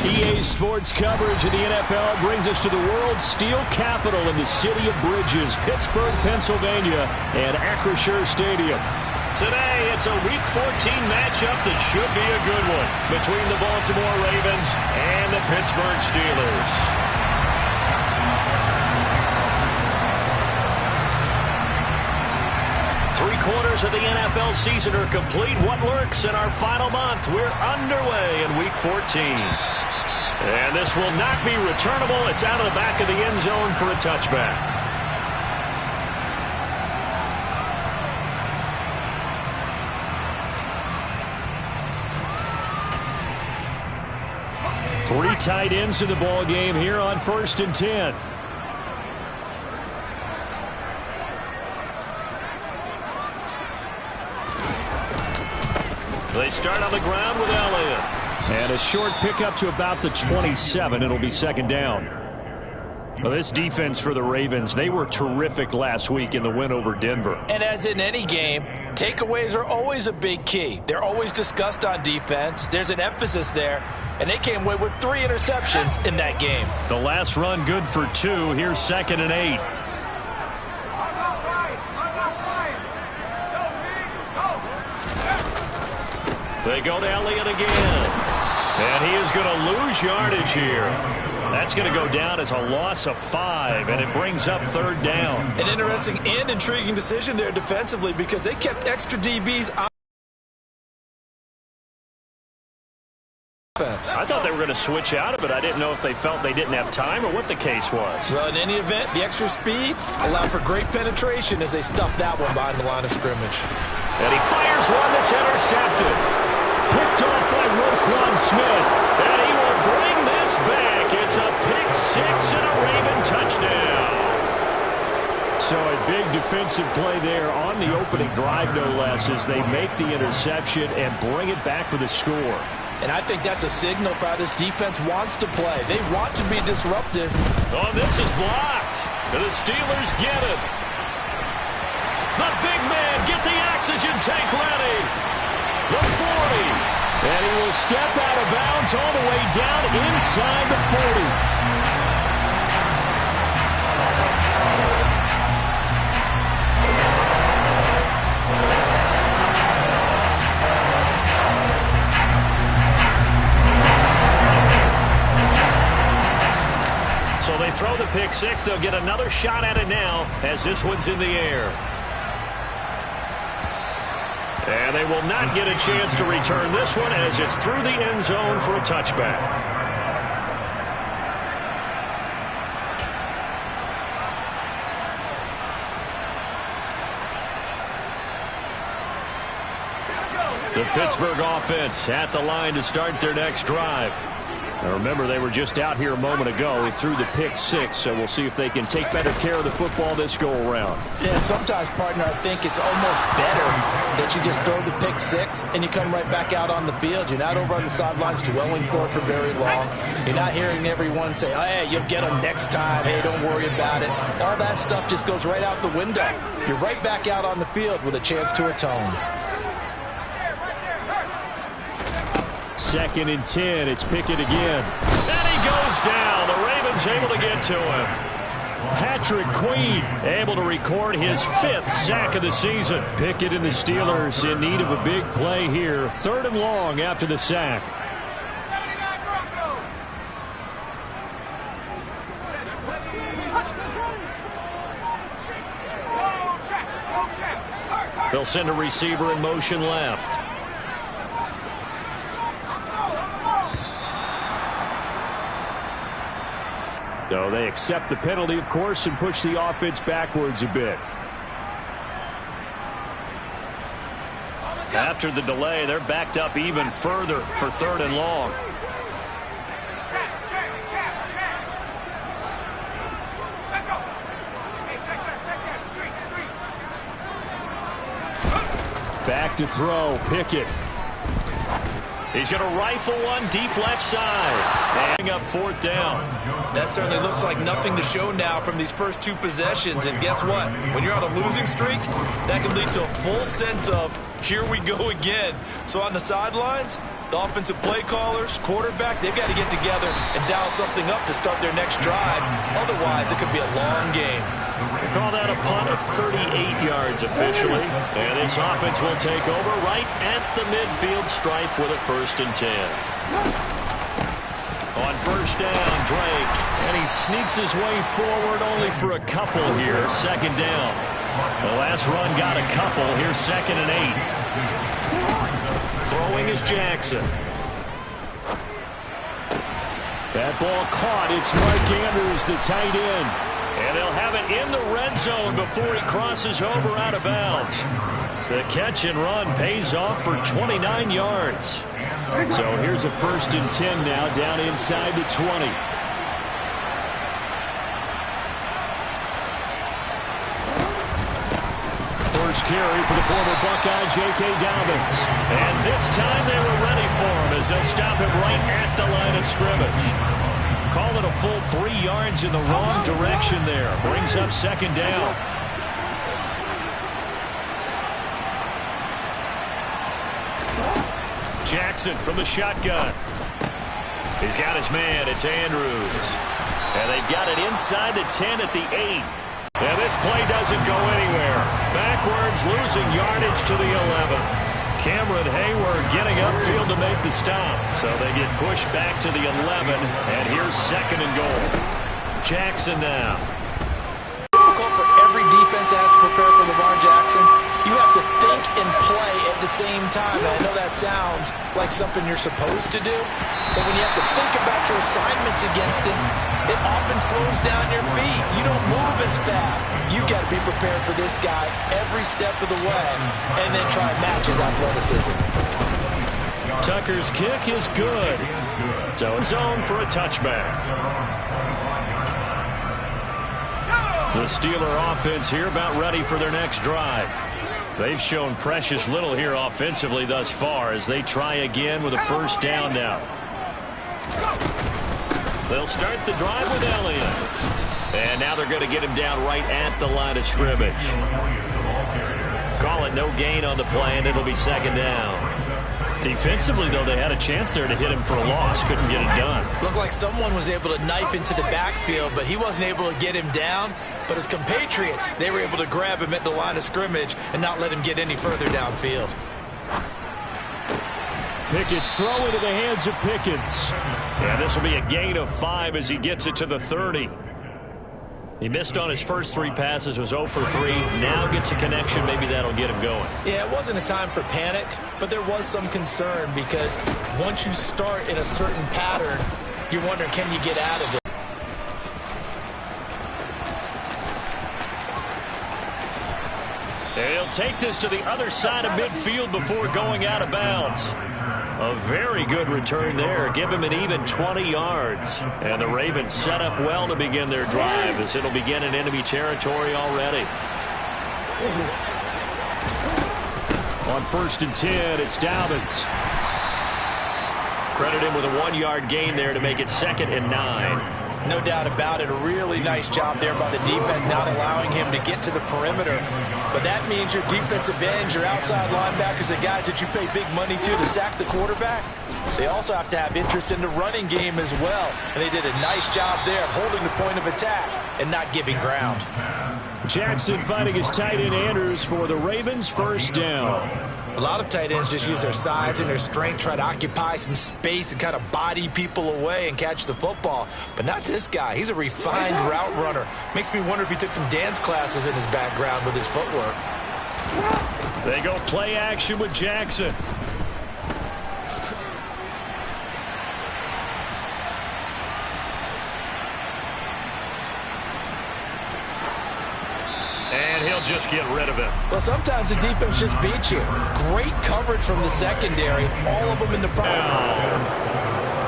EA Sports coverage of the NFL brings us to the world's steel capital in the city of bridges, Pittsburgh, Pennsylvania, and Acrisure Stadium. Today, it's a Week 14 matchup that should be a good one between the Baltimore Ravens and the Pittsburgh Steelers. Three-quarters of the NFL season are complete. What lurks in our final month? We're underway in Week 14. And this will not be returnable. It's out of the back of the end zone for a touchback. Three tight ends in the ball game here on 1st and 10. They start on the ground with Elliott. And a short pickup to about the 27. It'll be second down. Well, this defense for the Ravens, they were terrific last week in the win over Denver. And as in any game, takeaways are always a big key. They're always discussed on defense. There's an emphasis there. And they came away with 3 interceptions in that game. The last run good for 2. Here's 2nd and 8. They go to Elliott again. And he is going to lose yardage here. That's going to go down as a loss of 5, and it brings up 3rd down. An interesting and intriguing decision there defensively because they kept extra DBs on offense. I thought they were going to switch out of it. I didn't know if they felt they didn't have time or what the case was. Well, in any event, the extra speed allowed for great penetration as they stuffed that one behind the line of scrimmage. And he fires one that's intercepted. Picked off by Roquan Smith. And he will bring this back. It's a pick 6 and a Raven touchdown. So a big defensive play there on the opening drive, no less, as they make the interception and bring it back for the score. And I think that's a signal for how this defense wants to play. They want to be disruptive. Oh, this is blocked. And the Steelers get it. The big man, get the oxygen tank ready. The 40. And he will step out of bounds all the way down inside the 40. So they throw the pick 6. They'll get another shot at it now as this one's in the air. And they will not get a chance to return this one as it's through the end zone for a touchback. The Pittsburgh offense at the line to start their next drive. Now remember, they were just out here a moment ago. They threw the pick 6, so we'll see if they can take better care of the football this go-around. Yeah, and sometimes, partner, I think it's almost better that you just throw the pick 6 and you come right back out on the field. You're not over on the sidelines dwelling for it for very long. You're not hearing everyone say, oh, hey, you'll get them next time. Hey, don't worry about it. All that stuff just goes right out the window. You're right back out on the field with a chance to atone. 2nd and 10. It's Pickett again. And he goes down. The Ravens able to get to him. Patrick Queen able to record his 5th sack of the season. Pickett and the Steelers in need of a big play here. 3rd and long after the sack. They'll send a receiver in motion left. So they accept the penalty, of course, and push the offense backwards a bit. After the delay, they're backed up even further for 3rd and long. Back to throw, Pickett. He's going to rifle one deep left side. Hang up 4th down. That certainly looks like nothing to show now from these first 2 possessions. And guess what? When you're on a losing streak, that can lead to a full sense of, here we go again. So on the sidelines, The offensive play callers, quarterback, they've got to get together and dial something up to start their next drive. Otherwise, it could be a long game. They call that a punt of 38 yards officially. And this offense will take over right at the midfield stripe with a 1st and 10. On 1st down, Drake. And he sneaks his way forward only for a couple here. 2nd down. The last run got a couple. Here's 2nd and 8. Throwing is Jackson. That ball caught. It's Mark Andrews, the tight end. And they'll have it in the red zone before he crosses over out of bounds. The catch and run pays off for 29 yards. So here's a 1st and 10 now down inside the 20. First carry for the former Buckeye, J.K. Dobbins. And this time they were ready for him as they'll stop him right at the line of scrimmage. Call it a full 3 yards in the wrong direction there. Brings up 2nd down. Jackson from the shotgun. He's got his man. It's Andrews. And they've got it inside the 10 at the 8. And this play doesn't go anywhere. Backwards, losing yardage to the 11. Cameron Hayward getting upfield to make the stop. So they get pushed back to the 11. And here's 2nd and goal. Jackson now. Difficult for every defense that has to prepare for Lamar Jackson. You have to think and play at the same time. And I know that sounds like something you're supposed to do. But when you have to think about your assignments against him, it often slows down your feet. You don't move as fast. You got to be prepared for this guy every step of the way and then try and match his athleticism. Tucker's kick is good. Zone for a touchback. The Steeler offense here about ready for their next drive. They've shown precious little here offensively thus far as they try again with a 1st down now. They'll start the drive with Elliott. And now they're going to get him down right at the line of scrimmage. Call it no gain on the play, and it'll be 2nd down. Defensively, though, they had a chance there to hit him for a loss. Couldn't get it done. Looked like someone was able to knife into the backfield, but he wasn't able to get him down. But his compatriots, they were able to grab him at the line of scrimmage and not let him get any further downfield. Pickett's throw into the hands of Pickens. And this will be a gain of 5 as he gets it to the 30. He missed on his first 3 passes, was 0 for 3. Now gets a connection. Maybe that'll get him going. Yeah, it wasn't a time for panic, but there was some concern because once you start in a certain pattern, you're wondering, can you get out of it? And he'll take this to the other side of midfield before going out of bounds. A very good return there. Give him an even 20 yards. And the Ravens set up well to begin their drive as it'll begin in enemy territory already. On 1st and 10, it's Dobbins. Credit him with a 1-yard gain there to make it 2nd and 9. No doubt about it. A really nice job there by the defense, not allowing him to get to the perimeter. But that means your defensive ends, your outside linebackers, the guys that you pay big money to sack the quarterback, they also have to have interest in the running game as well. And they did a nice job there of holding the point of attack and not giving ground. Jackson finding his tight end Andrews for the Ravens' 1st down. A lot of tight ends just use their size and their strength, try to occupy some space and kind of body people away and catch the football. But not this guy. He's a refined route runner. Makes me wonder if he took some dance classes in his background with his footwork. They go play action with Jackson. And he'll just get rid of it. Well, sometimes the defense just beats you. Great coverage from the secondary. All of them in the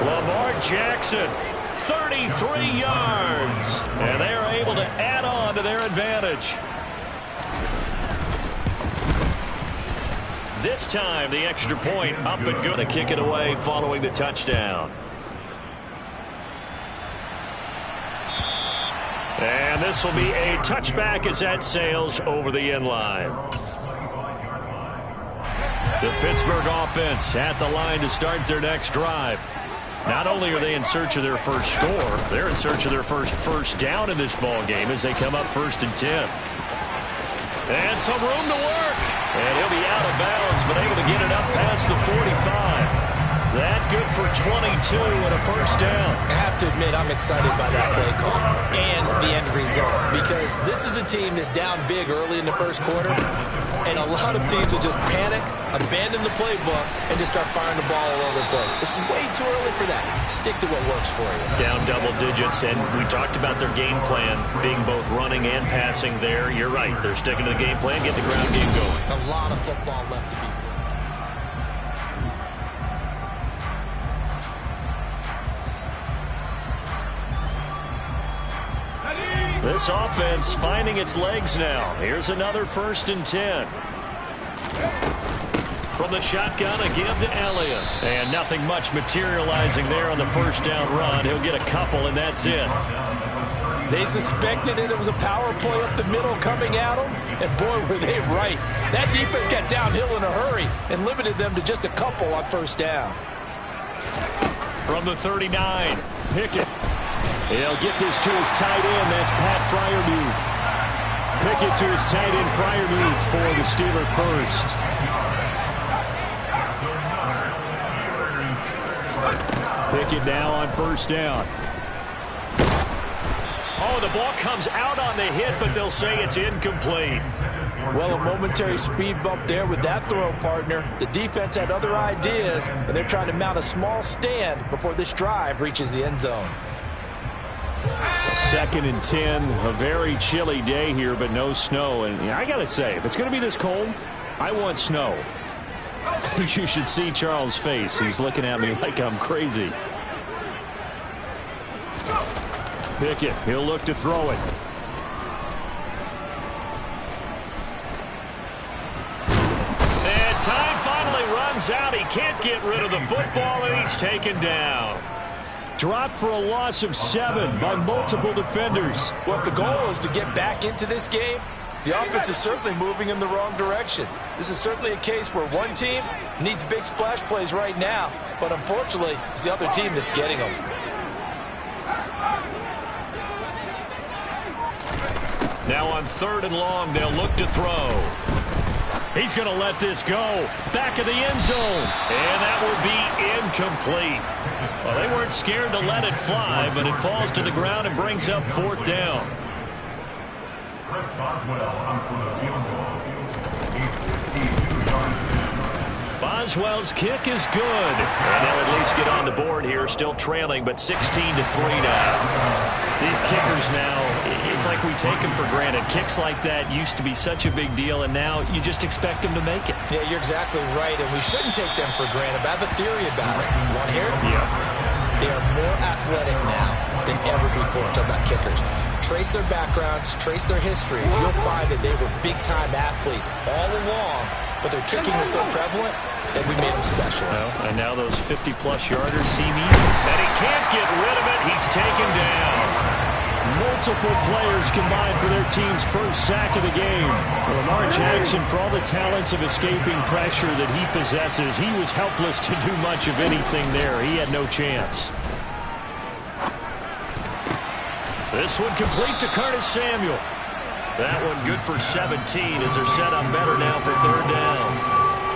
Lamar Jackson, 33 yards. And they are able to add on to their advantage. This time, the extra point up and good to kick it away following the touchdown. And this will be a touchback as that sails over the end line. The Pittsburgh offense at the line to start their next drive. Not only are they in search of their first score, they're in search of their first down in this ball game as they come up 1st and 10. And some room to work. And he'll be out of bounds, but able to get it up past the 45. That good for 22 and a first down. I have to admit, I'm excited by that play call and the end result, because this is a team that's down big early in the first quarter, and a lot of teams will just panic, abandon the playbook, and just start firing the ball all over the place. It's way too early for that. Stick to what works for you. Down double digits, and we talked about their game plan being both running and passing there. You're right. They're sticking to the game plan, get the ground game going. A lot of football left to be played. This offense finding its legs now. Here's another 1st and 10. From the shotgun, a give to Elliott. And nothing much materializing there on the first down run. He'll get a couple, and that's it. They suspected it was a power play up the middle coming at them, and boy, were they right. That defense got downhill in a hurry and limited them to just a couple on first down. From the 39, Pickett. He'll get this to his tight end. That's Pat Freiermuth. Pickett to his tight end, Freiermuth, for the Steeler first. Pickett now on first down. Oh, the ball comes out on the hit, but they'll say it's incomplete. Well, a momentary speed bump there with that throw, partner. The defense had other ideas, but they're trying to mount a small stand before this drive reaches the end zone. 2nd and 10, a very chilly day here, but no snow. And I got to say, if it's going to be this cold, I want snow. You should see Charles' face. He's looking at me like I'm crazy. Pickett, he'll look to throw it. And time finally runs out. He can't get rid of the football, and he's taken down. Dropped for a loss of 7 by multiple defenders. Well, if the goal is to get back into this game, the offense is certainly moving in the wrong direction. This is certainly a case where one team needs big splash plays right now, but unfortunately, it's the other team that's getting them. Now on 3rd and long, they'll look to throw. He's going to let this go. Back of the end zone. And that will be incomplete. Well, they weren't scared to let it fly, but it falls to the ground and brings up 4th down. Boswell's kick is good. And they'll at least get on the board here, still trailing, but 16-3 now. These kickers now, it's like we take them for granted. Kicks like that used to be such a big deal, and now you just expect them to make it. Yeah, you're exactly right, and we shouldn't take them for granted. But I have a theory about it. You want to hear it? Yeah. They are more athletic now than ever before. Talk about kickers. Trace their backgrounds, trace their histories. You'll find that they were big-time athletes all along, but their kicking was so prevalent that we made them specialists. Well, and now those 50-plus yarders seem easy. And he can't get rid of it. He's taken down. Multiple players combined for their team's first sack of the game. Lamar Jackson, for all the talents of escaping pressure that he possesses, he was helpless to do much of anything there. He had no chance. This one complete to Curtis Samuel. That one good for 17 as they're set up better now for 3rd down.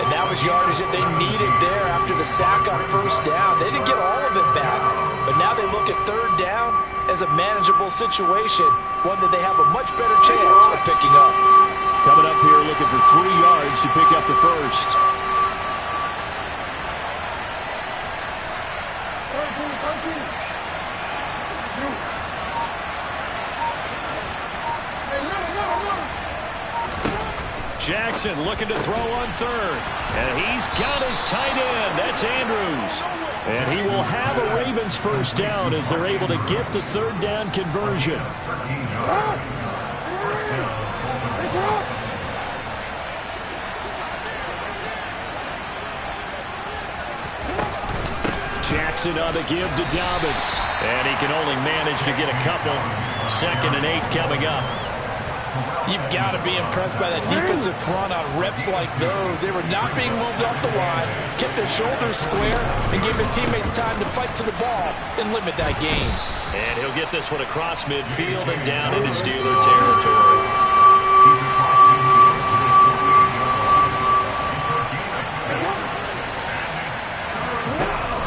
And that was yardage that they needed there after the sack on first down. They didn't get all of it back, but now they look at 3rd down as a manageable situation, one that they have a much better chance of picking up. Coming up here looking for 3 yards to pick up the first. Jackson looking to throw on 3rd. And he's got his tight end. That's Andrews. And he will have a Ravens first down as they're able to get the 3rd down conversion. Jackson on the give to Dobbins. And he can only manage to get a couple. 2nd and 8 coming up. You've got to be impressed by that defensive front on reps like those. They were not being moved off the line, kept their shoulders square, and gave their teammates time to fight to the ball and limit that game. And he'll get this one across midfield and down into Steeler territory.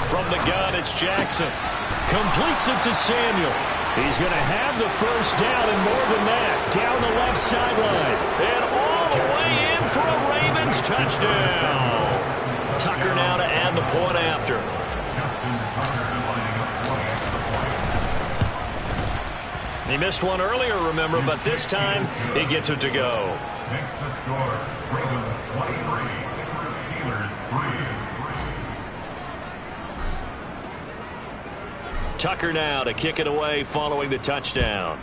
From the gun, it's Jackson. Completes it to Samuel. He's going to have the first down and more than that. Down the left sideline. And all the way in for a Ravens touchdown. Tucker now to add the point after. He missed one earlier, remember, but this time he gets it to go. Next to score, Ravens 23, Steelers 3. Tucker now to kick it away following the touchdown.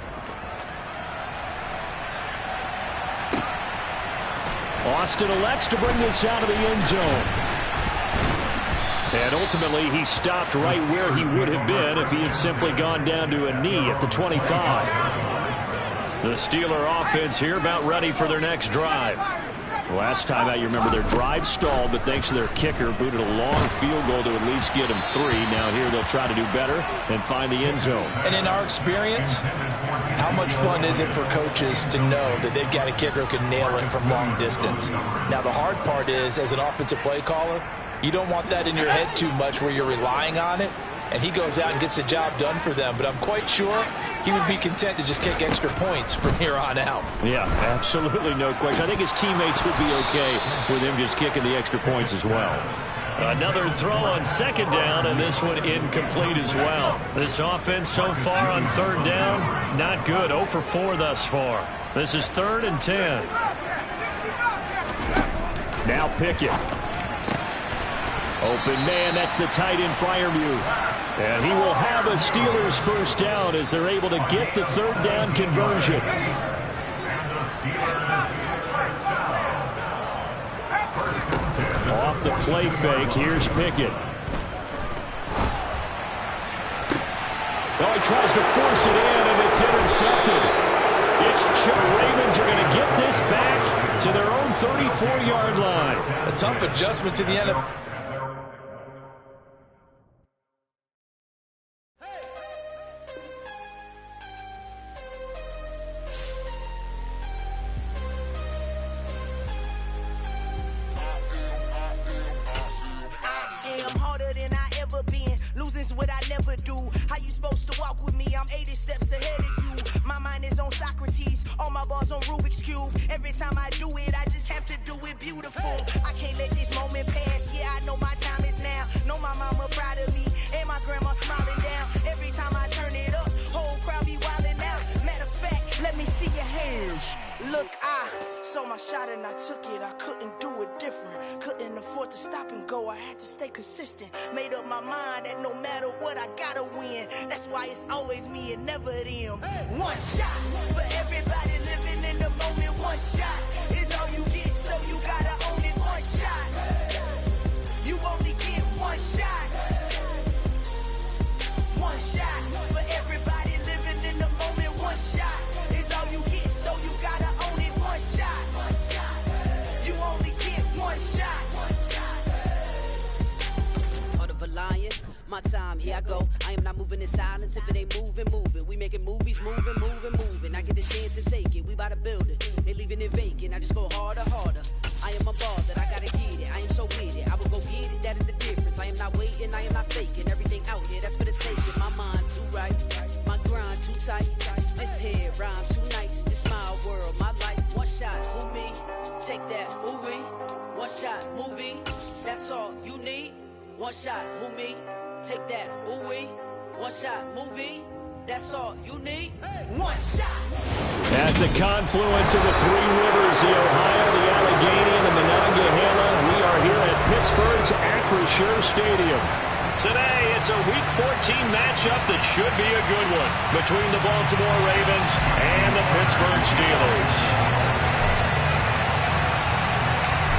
Austin elects to bring this out of the end zone. And ultimately, he stopped right where he would have been if he had simply gone down to a knee at the 25. The Steeler offense here about ready for their next drive. Last time out, you remember their drive stalled, but thanks to their kicker, booted a long field goal to at least get them 3. Now here they'll try to do better and find the end zone. And in our experience, how much fun is it for coaches to know that they've got a kicker who can nail it from long distance? Now the hard part is, as an offensive play caller, you don't want that in your head too much where you're relying on it, and he goes out and gets the job done for them. But I'm quite sure he would be content to just kick extra points from here on out. Yeah, absolutely no question. I think his teammates would be okay with him just kicking the extra points as well. Another throw on second down, and this one incomplete as well. This offense so far on third down, not good. 0 for 4 thus far. This is 3rd and 10. Now Pickett. Open man, that's the tight end Freiermuth. And he will have a Steelers first down as they're able to get the third down conversion. Off the play fake, here's Pickett. Oh, he tries to force it in, and it's intercepted. It's Chip. Ravens are going to get this back to their own 34-yard line. A tough adjustment to the NFL. What I never do. How you supposed to walk with me? I'm 80 steps ahead of you. My mind is on Socrates, all my balls on Rubik's Cube. Every time I do it, I just have to do it beautiful. I can't let this moment pass. Yeah, I know my time is now. Know my mama proud of me, and my grandma smiling down. Every time I turn it up, whole crowd be wilding out. Matter of fact, let me see your hands. Look, I saw my shot and I took it. I couldn't do it different. Couldn't afford to stop and go. I had to stay consistent. Made up my mind that no matter what, I gotta win. That's why it's always me and never them. One shot for everybody living in the moment. One shot is all you get, so you gotta own it. One shot. You only get one shot. One shot for everybody living in the moment. One shot is all you get, so you gotta own it. One shot. You only get one shot. Heart of a lion, my time, here I go. I am not moving in silence. If it ain't moving, moving. We making movies, moving. I get the chance to take it. We bout to build it. They leaving it vacant. I just go harder. I am a ball that I gotta get it. I am so with it. I will go get it. That is the difference. I am not waiting. I am not faking. Everything out here, that's for the taking. My mind too right. My grind too tight. This here rhyme too nice. This my world, my life. One shot, who me? Take that, movie. One shot, movie. That's all you need. One shot, who me? Take that, ooh-wee. One shot, movie. That's all you need. One shot. At the confluence of the three rivers, the Ohio, the Allegheny, and the Monongahela, we are here at Pittsburgh's Acrisure Stadium. Today, it's a Week 14 matchup that should be a good one between the Baltimore Ravens and the Pittsburgh Steelers.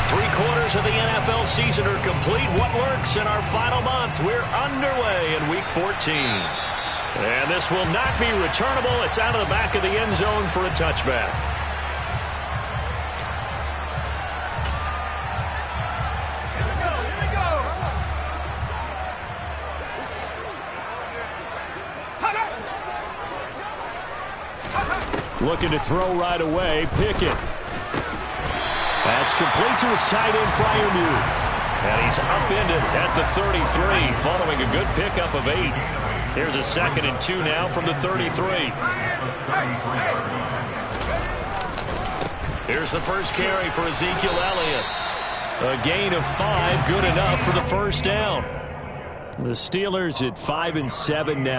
3/4 of the NFL season are complete. What lurks in our final month? We're underway in Week 14. And this will not be returnable. It's out of the back of the end zone for a touchback. Looking to throw right away. Pickett. That's complete to his tight end, Freiermuth. And he's upended at the 33 following a good pickup of 8. Here's a 2nd and 2 now from the 33. Here's the first carry for Ezekiel Elliott. A gain of 5, good enough for the first down. The Steelers at 5-7 now.